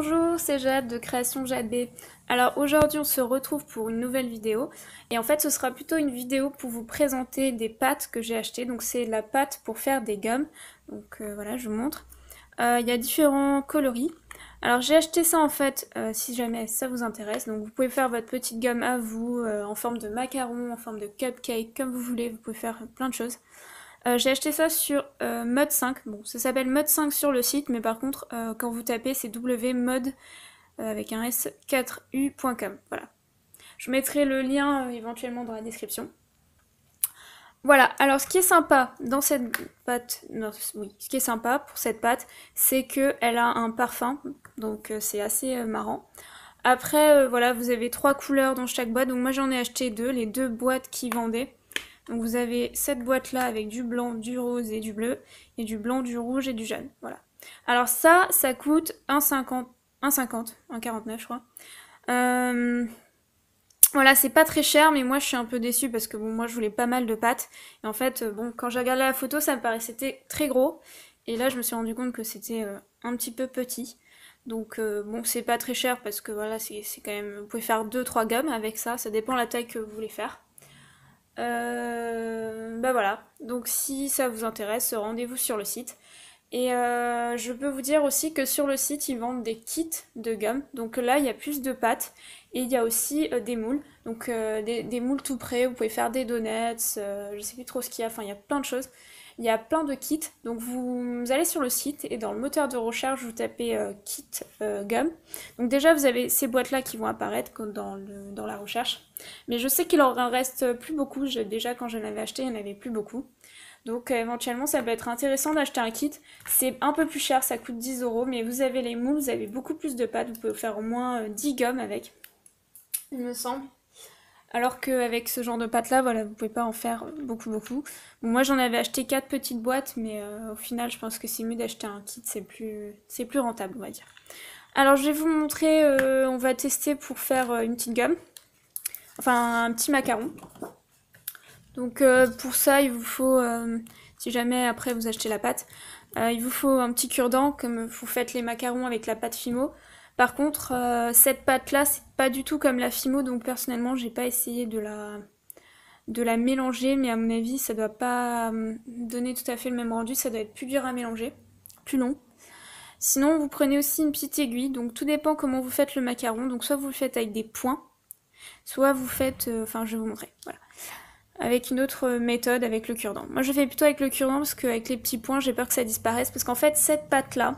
Bonjour, c'est Jade de Création Jade B. Alors aujourd'hui on se retrouve pour une nouvelle vidéo et en fait ce sera plutôt une vidéo pour vous présenter des pâtes que j'ai achetées. Donc c'est la pâte pour faire des gommes, donc voilà je vous montre. Il y a différents coloris. Alors j'ai acheté ça en fait si jamais ça vous intéresse, donc vous pouvez faire votre petite gomme à vous en forme de macaron, en forme de cupcake, comme vous voulez, vous pouvez faire plein de choses. J'ai acheté ça sur Mode 5. Bon, ça s'appelle Mode 5 sur le site, mais par contre, quand vous tapez, c'est wmode avec un s4u.com. Voilà. Je mettrai le lien éventuellement dans la description. Voilà. Alors, ce qui est sympa dans cette pâte, non, oui, ce qui est sympa pour cette pâte, c'est que elle a un parfum, donc c'est assez marrant. Après, voilà, vous avez 3 couleurs dans chaque boîte. Donc moi, j'en ai acheté 2, les 2 boîtes qui vendaient. Donc vous avez cette boîte là avec du blanc, du rose et du bleu, et du blanc, du rouge et du jaune. Voilà. Alors ça coûte 1,50, 1,50, 1,49 je crois. Voilà, c'est pas très cher, mais moi je suis un peu déçue parce que bon, moi je voulais pas mal de pâtes. Et en fait, bon, quand j'ai regardé la photo, ça me paraissait très gros. Et là, je me suis rendu compte que c'était un petit peu petit. Donc bon, c'est pas très cher parce que voilà, c'est quand même... Vous pouvez faire 2-3 gommes avec ça, ça dépend de la taille que vous voulez faire. Bah voilà, donc si ça vous intéresse, rendez-vous sur le site. Et je peux vous dire aussi que sur le site, ils vendent des kits de gomme. Donc là, il y a plus de pâtes et il y a aussi des moules. Donc des moules tout prêts, vous pouvez faire des donuts, je sais plus trop ce qu'il y a, enfin il y a plein de choses. Il y a plein de kits, donc vous allez sur le site et dans le moteur de recherche, vous tapez kit gomme. Donc déjà, vous avez ces boîtes-là qui vont apparaître dans la recherche. Mais je sais qu'il en reste plus beaucoup, déjà quand je l'avais acheté, il n'y en avait plus beaucoup. Donc éventuellement, ça peut être intéressant d'acheter un kit. C'est un peu plus cher, ça coûte 10 €, mais vous avez les moules, vous avez beaucoup plus de pâtes, vous pouvez faire au moins 10 gommes avec, il me semble. Alors qu'avec ce genre de pâte-là, voilà, vous pouvez pas en faire beaucoup. Bon, moi j'en avais acheté 4 petites boîtes, mais au final, je pense que c'est mieux d'acheter un kit, c'est plus rentable, on va dire. Alors je vais vous montrer, on va tester pour faire une petite gomme, enfin un petit macaron. Donc pour ça, il vous faut, si jamais après vous achetez la pâte, il vous faut un petit cure-dent, comme vous faites les macarons avec la pâte Fimo. Par contre, cette pâte-là, c'est pas du tout comme la Fimo, donc personnellement, j'ai pas essayé de la mélanger, mais à mon avis, ça doit pas donner tout à fait le même rendu, ça doit être plus dur à mélanger, plus long. Sinon, vous prenez aussi une petite aiguille, donc tout dépend comment vous faites le macaron. Donc soit vous le faites avec des points, soit vous faites, enfin je vais vous montrer, voilà, avec une autre méthode, avec le cure-dent. Moi je fais plutôt avec le cure-dent parce qu'avec les petits points j'ai peur que ça disparaisse, parce qu'en fait cette pâte là,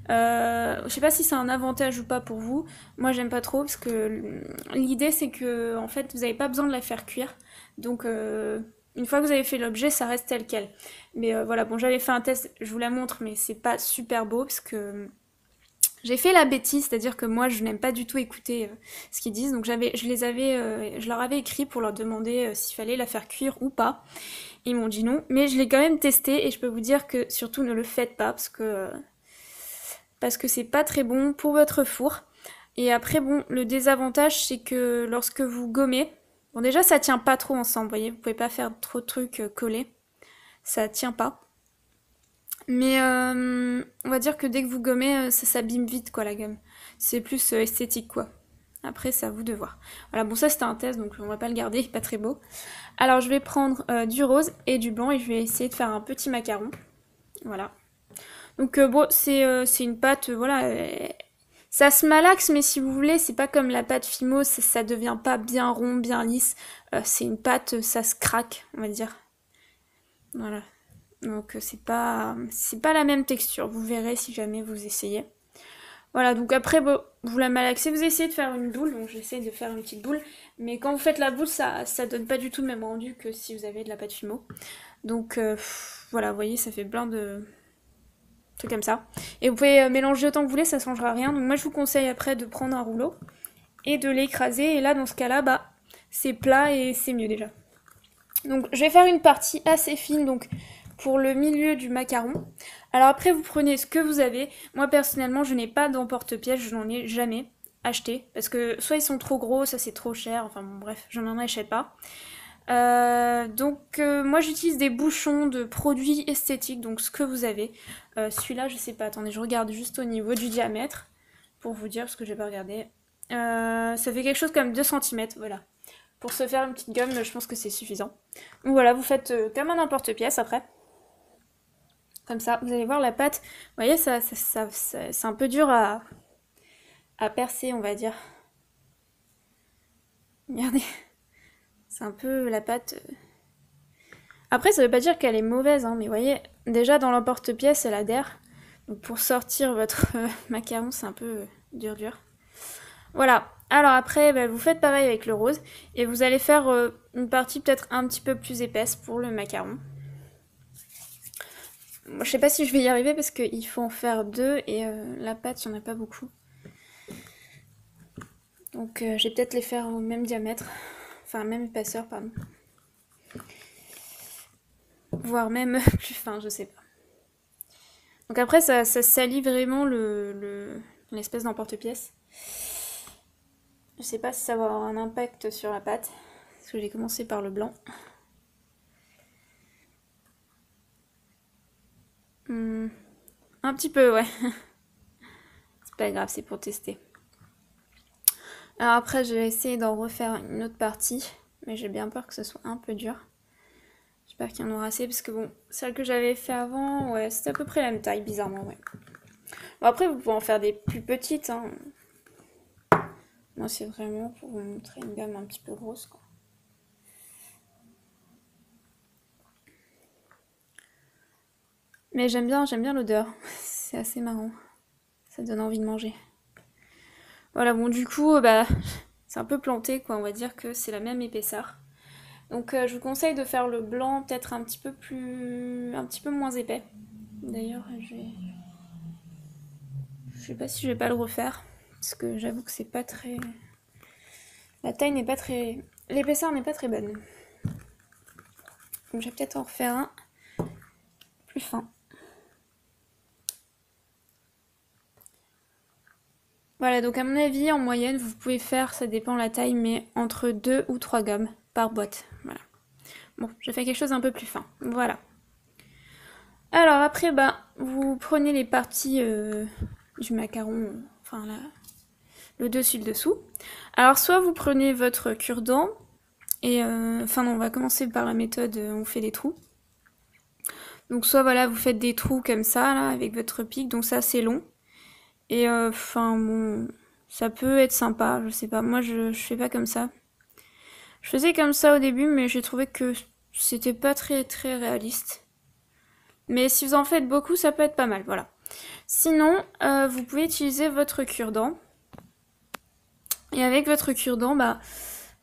je sais pas si c'est un avantage ou pas pour vous, moi j'aime pas trop parce que l'idée c'est que en fait vous n'avez pas besoin de la faire cuire, donc une fois que vous avez fait l'objet ça reste tel quel. Mais voilà, bon j'avais fait un test, je vous la montre, mais c'est pas super beau parce que j'ai fait la bêtise, c'est-à-dire que moi je n'aime pas du tout écouter ce qu'ils disent, donc je leur avais écrit pour leur demander s'il fallait la faire cuire ou pas. Ils m'ont dit non, mais je l'ai quand même testé et je peux vous dire que surtout ne le faites pas parce que c'est pas très bon pour votre four. Et après bon, le désavantage c'est que lorsque vous gommez, bon déjà ça tient pas trop ensemble, vous voyez, vous pouvez pas faire trop de trucs collés, ça tient pas. Mais on va dire que dès que vous gommez, ça s'abîme vite, quoi, la gomme. C'est plus esthétique, quoi. Après, c'est à vous de voir. Voilà, bon, ça c'était un test, donc on va pas le garder, pas très beau. Alors, je vais prendre du rose et du blanc et je vais essayer de faire un petit macaron. Voilà. Donc, bon, c'est une pâte, voilà. Ça se malaxe, mais si vous voulez, c'est pas comme la pâte Fimo, ça devient pas bien rond, bien lisse. C'est une pâte, ça se craque, on va dire. Voilà. Donc c'est pas la même texture, vous verrez si jamais vous essayez. Voilà, donc après bon, vous la malaxez, vous essayez de faire une boule, donc j'essaie de faire une petite boule, mais quand vous faites la boule, ça donne pas du tout le même rendu que si vous avez de la pâte Fimo. Donc voilà, vous voyez, ça fait plein de trucs comme ça. Et vous pouvez mélanger autant que vous voulez, ça changera rien. Donc moi je vous conseille après de prendre un rouleau et de l'écraser, et là dans ce cas-là, bah c'est plat et c'est mieux déjà. Donc je vais faire une partie assez fine, donc pour le milieu du macaron. Alors après vous prenez ce que vous avez. Moi personnellement je n'ai pas d'emporte-pièce, je n'en ai jamais acheté. Parce que soit ils sont trop gros, ça c'est trop cher, enfin bon bref, je n'en achète pas. Moi j'utilise des bouchons de produits esthétiques, donc ce que vous avez. Celui-là je sais pas, attendez je regarde juste au niveau du diamètre. pour vous dire, parce que j'ai pas regardé. Ça fait quelque chose comme 2 cm, voilà. Pour se faire une petite gomme, je pense que c'est suffisant. Donc voilà, vous faites comme un emporte-pièce après. Comme ça, vous allez voir la pâte. Vous voyez, c'est un peu dur à percer, on va dire. Regardez, c'est un peu la pâte. Après, ça veut pas dire qu'elle est mauvaise, hein, mais vous voyez, déjà dans l'emporte-pièce, elle adhère. Donc pour sortir votre macaron, c'est un peu dur. Voilà. Alors après, bah, vous faites pareil avec le rose. Et vous allez faire une partie peut-être un petit peu plus épaisse pour le macaron. Moi, je sais pas si je vais y arriver parce qu'il faut en faire 2 et la pâte, il n'y en a pas beaucoup. Donc je vais peut-être les faire au même diamètre. Enfin, même épaisseur, pardon. Voire même plus fin, je sais pas. Donc après, ça salit vraiment l'espèce d'emporte-pièce. Je sais pas si ça va avoir un impact sur la pâte. Parce que j'ai commencé par le blanc. Un petit peu, ouais. C'est pas grave, c'est pour tester. Alors après, je vais essayer d'en refaire une autre partie. Mais j'ai bien peur que ce soit un peu dur. J'espère qu'il y en aura assez. Parce que bon, celle que j'avais fait avant, ouais, c'était à peu près la même taille, bizarrement, ouais. Bon, après, vous pouvez en faire des plus petites, hein. Moi, c'est vraiment pour vous montrer une gamme un petit peu grosse, quoi. Mais j'aime bien l'odeur. C'est assez marrant. Ça donne envie de manger. Voilà, bon, du coup, bah, c'est un peu planté, quoi. On va dire que c'est la même épaisseur. Donc, je vous conseille de faire le blanc peut-être un petit peu moins épais. D'ailleurs, je sais pas si je vais pas le refaire. Parce que j'avoue que c'est pas très... La taille n'est pas très... L'épaisseur n'est pas très bonne. Donc, je vais peut-être en refaire un plus fin. Voilà, donc à mon avis, en moyenne, vous pouvez faire, ça dépend la taille, mais entre 2 ou 3 gommes par boîte. Voilà. Bon, je fais quelque chose un peu plus fin. Voilà. Alors après, bah, vous prenez les parties du macaron, enfin là, le dessus, le dessous. Alors soit vous prenez votre cure-dent, et enfin non, on va commencer par la méthode on fait des trous. Donc soit voilà, vous faites des trous comme ça, là, avec votre pic, donc ça c'est long. Et enfin bon, ça peut être sympa, je sais pas, moi je fais pas comme ça. Je faisais comme ça au début, mais j'ai trouvé que c'était pas très très réaliste. Mais si vous en faites beaucoup, ça peut être pas mal, voilà. Sinon, vous pouvez utiliser votre cure-dent. Et avec votre cure-dent, bah,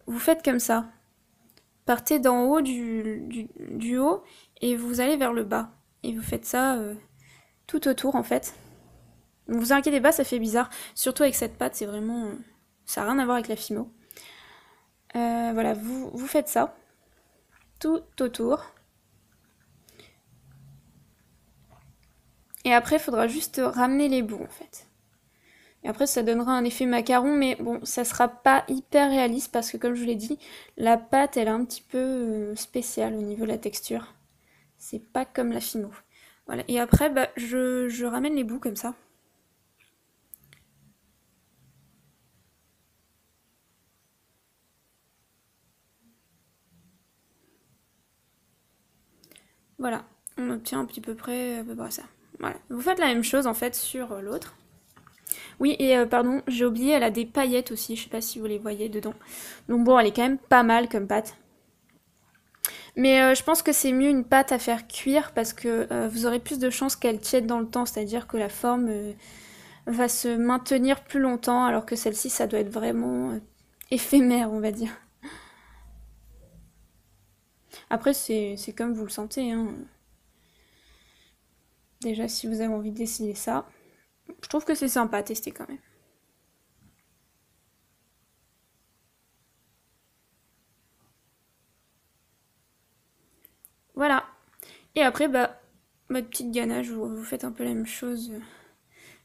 vous faites comme ça. Partez d'en haut du haut et vous allez vers le bas. Et vous faites ça tout autour en fait. Ne vous inquiétez pas, ça fait bizarre. Surtout avec cette pâte, c'est vraiment... ça n'a rien à voir avec la Fimo. Voilà, vous faites ça. Tout autour. Et après, il faudra juste ramener les bouts en fait. Et après, ça donnera un effet macaron, mais bon, ça sera pas hyper réaliste parce que comme je vous l'ai dit, la pâte, elle est un petit peu spéciale au niveau de la texture. C'est pas comme la Fimo. Voilà. Et après, bah, je ramène les bouts comme ça. Voilà. On obtient un petit peu près, à peu près ça. Voilà. Vous faites la même chose en fait sur l'autre. Oui, et pardon, j'ai oublié, elle a des paillettes aussi, je sais pas si vous les voyez dedans. Donc bon, elle est quand même pas mal comme pâte. Mais je pense que c'est mieux une pâte à faire cuire parce que vous aurez plus de chances qu'elle tienne dans le temps, c'est-à-dire que la forme va se maintenir plus longtemps, alors que celle-ci, ça doit être vraiment éphémère, on va dire. Après, c'est comme vous le sentez, hein. Déjà, si vous avez envie d'essayer ça, je trouve que c'est sympa à tester quand même. Voilà. Et après, bah, votre petite ganache, vous faites un peu la même chose.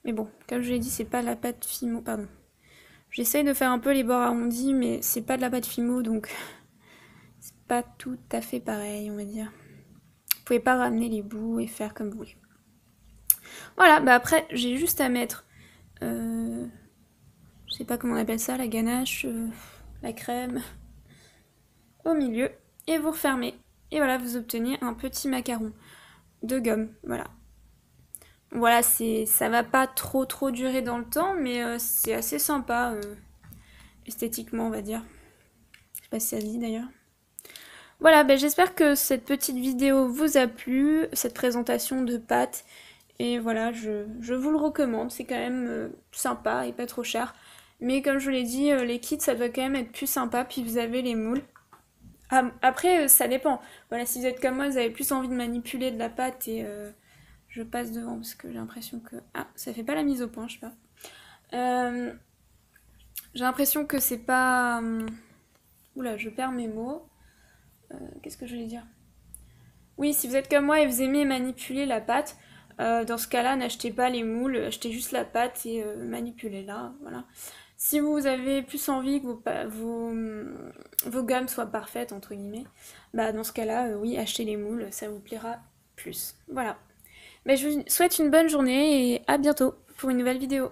Mais bon, comme je l'ai dit, c'est pas la pâte Fimo, pardon. J'essaye de faire un peu les bords arrondis, mais c'est pas de la pâte Fimo, donc c'est pas tout à fait pareil, on va dire. Vous pouvez pas ramener les bouts et faire comme vous voulez. Voilà, bah après, j'ai juste à mettre sais pas comment on appelle ça, la ganache, la crème, au milieu, et vous refermez. Et voilà, vous obtenez un petit macaron de gomme, voilà. Voilà, ça va pas trop durer dans le temps, mais c'est assez sympa, esthétiquement, on va dire. Je sais pas si ça se dit d'ailleurs. Voilà, ben j'espère que cette petite vidéo vous a plu, cette présentation de pâtes. Et voilà, je vous le recommande, c'est quand même sympa et pas trop cher. Mais comme je vous l'ai dit, les kits, ça doit quand même être plus sympa, puis vous avez les moules. Ah, après, ça dépend. Voilà, si vous êtes comme moi, vous avez plus envie de manipuler de la pâte et je passe devant parce que j'ai l'impression que... Ah, ça fait pas la mise au point, je sais pas. J'ai l'impression que c'est pas... Oula, je perds mes mots. Qu'est-ce que je voulais dire? Oui, si vous êtes comme moi et vous aimez manipuler la pâte, dans ce cas-là, n'achetez pas les moules, achetez juste la pâte et manipulez-la, voilà. Si vous avez plus envie que vos gammes soient parfaites, entre guillemets, bah dans ce cas-là, oui, achetez les moules, ça vous plaira plus. Voilà. Mais je vous souhaite une bonne journée et à bientôt pour une nouvelle vidéo.